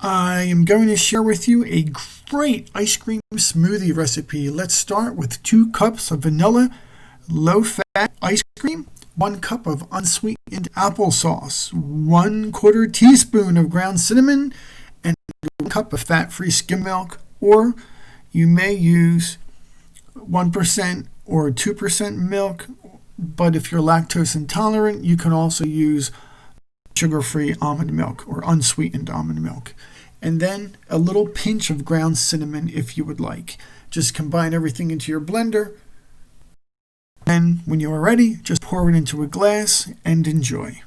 I am going to share with you a great ice cream smoothie recipe. Let's start with 2 cups of vanilla low-fat ice cream, 1 cup of unsweetened applesauce, 1/4 teaspoon of ground cinnamon, and 1 cup of fat-free skim milk, or you may use 1% or 2% milk, but if you're lactose intolerant, you can also use sugar-free almond milk or unsweetened almond milk. And then a little pinch of ground cinnamon if you would like. Just combine everything into your blender. And when you are ready, just pour it into a glass and enjoy.